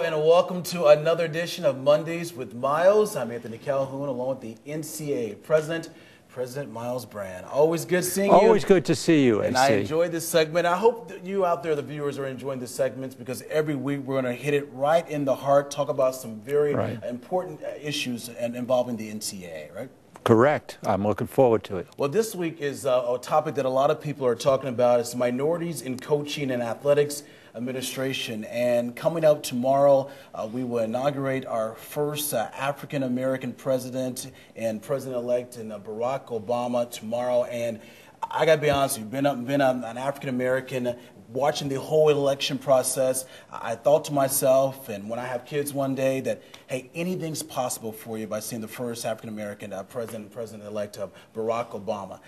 and welcome to another edition of Mondays with Myles. I'm Anthony Calhoun, along with the NCAA President Myles Brand. Always good seeing you. Always good to see you, AC. And I enjoyed this segment. I hope that you out there, the viewers, are enjoying this segment because every week we're going to hit it right in the heart, talk about some very important issues involving the NCAA, right? Correct. I'm looking forward to it. Well, this week is a topic that a lot of people are talking about. It's minorities in coaching and athletics administration. And coming up tomorrow, we will inaugurate our first African-American president and president-elect Barack Obama tomorrow. And I got to be honest with you, been an African-American, watching the whole election process, I thought to myself, and when I have kids one day, that, hey, anything's possible for you by seeing the first African-American president-elect Barack Obama.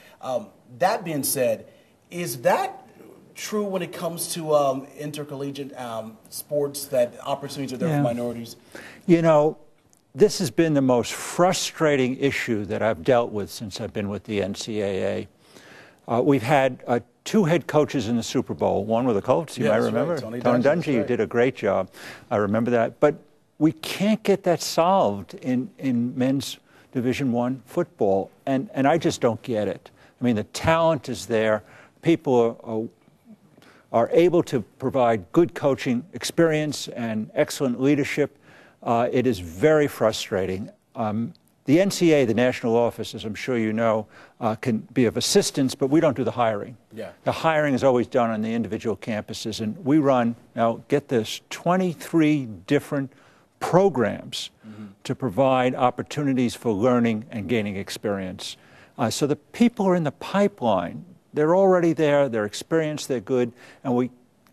That being said, is that true when it comes to intercollegiate sports, that opportunities are there for minorities? You know, this has been the most frustrating issue that I've dealt with since I've been with the NCAA. We've had two head coaches in the Super Bowl, one with the Colts, you might remember. Right. Tony Dungy, you did a great job. I remember that. But we can't get that solved in men's Division I football, and I just don't get it. I mean, the talent is there. People are able to provide good coaching experience and excellent leadership. It is very frustrating. The NCAA, the national office, as I'm sure you know, can be of assistance, but we don't do the hiring. The hiring is always done on the individual campuses, and we run, now get this, 23 different programs to provide opportunities for learning and gaining experience. So the people are in the pipeline. They're already there, they're experienced, they're good, and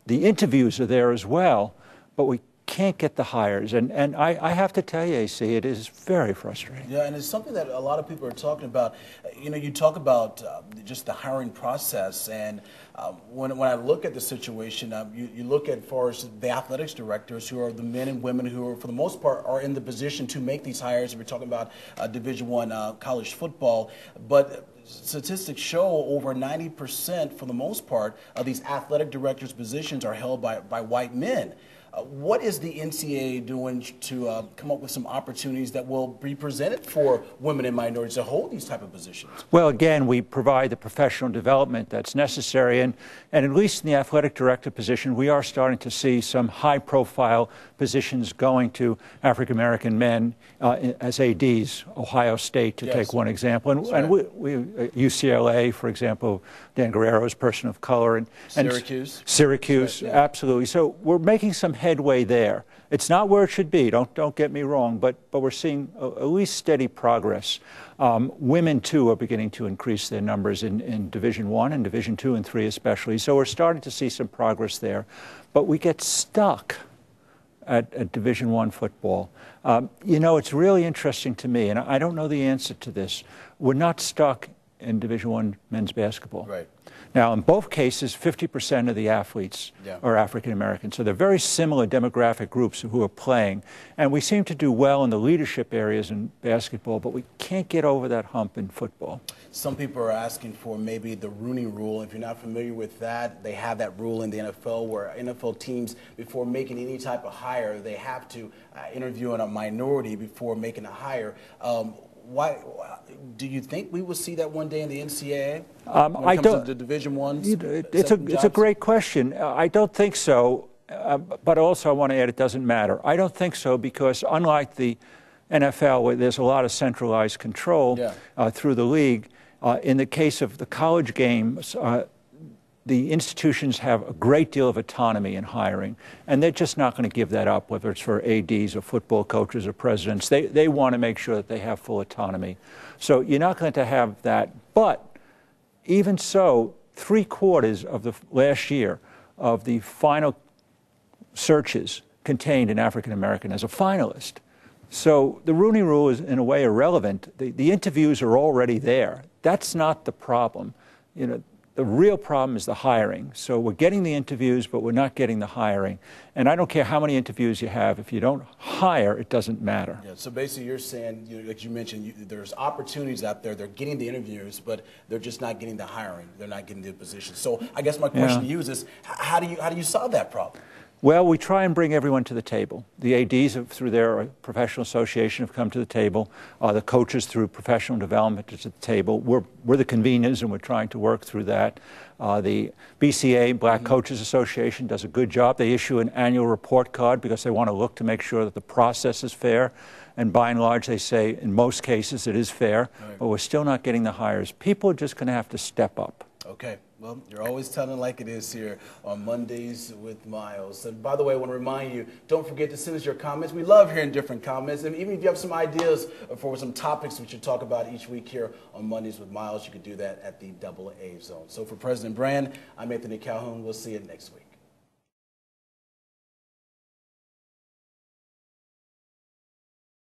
the interviews are there as well, but we can't get the hires. And I have to tell you, AC, it is very frustrating. Yeah, and it's something that a lot of people are talking about. You know, you talk about just the hiring process, and when I look at the situation, you look at, as far as the athletics directors, who are the men and women who are, for the most part, are in the position to make these hires. We're talking about Division I college football, but statistics show over 90%, for the most part, of these athletic directors' positions are held by white men. What is the NCAA doing to come up with some opportunities that will be presented for women and minorities to hold these type of positions? Well, again, we provide the professional development that's necessary, and at least in the athletic director position, we are starting to see some high-profile positions going to African-American men as ADs, Ohio State, to take one example. And we UCLA, for example, Dan Guerrero's person of color. And Syracuse, absolutely. So we're making some headway there. It's not where it should be, don't get me wrong, but we're seeing at least steady progress. Women, too, are beginning to increase their numbers in Division I and Division II and III especially. So we're starting to see some progress there. But we get stuck at Division I football. You know, it's really interesting to me, and I don't know the answer to this. We're not stuck in Division I men's basketball. Right. Now, in both cases, 50% of the athletes are African American. So they're very similar demographic groups who are playing. And we seem to do well in the leadership areas in basketball, but we can't get over that hump in football. Some people are asking for maybe the Rooney Rule. If you're not familiar with that, they have that rule in the NFL where NFL teams, before making any type of hire, they have to interview a minority before making a hire. Why do you think we will see that one day in the NCAA? I don't. To Division I. It's a great question. I don't think so. But also, I want to add, it doesn't matter. I don't think so because, unlike the NFL, where there's a lot of centralized control through the league, in the case of the college games, the institutions have a great deal of autonomy in hiring, and they're just not going to give that up, whether it's for ADs or football coaches or presidents. They want to make sure that they have full autonomy. So you're not going to have that. But even so, 3/4 of the last year of the final searches contained an African American as a finalist. So the Rooney Rule is, in a way, irrelevant. The interviews are already there. That's not the problem. You know, the real problem is the hiring. So we're getting the interviews, but we're not getting the hiring. And I don't care how many interviews you have. If you don't hire, it doesn't matter. Yeah, so basically you're saying, like you mentioned, there's opportunities out there. They're getting the interviews, but they're just not getting the hiring. They're not getting the positions. So I guess my question to you is how do you solve that problem? Well, we try and bring everyone to the table. The ADs, through their professional association, have come to the table. The coaches, through professional development, are to the table. We're the conveners, and we're trying to work through that. The BCA, Black Coaches Association, does a good job. They issue an annual report card because they want to look to make sure that the process is fair. And by and large, they say, in most cases, it is fair, but we're still not getting the hires. People are just going to have to step up. Okay. Well, you're always telling like it is here on Mondays with Myles. And by the way, I want to remind you, don't forget to send us your comments. We love hearing different comments. And even if you have some ideas for some topics we should talk about each week here on Mondays with Myles, you could do that at the AA Zone. So for President Brand, I'm Anthony Calhoun. We'll see you next week.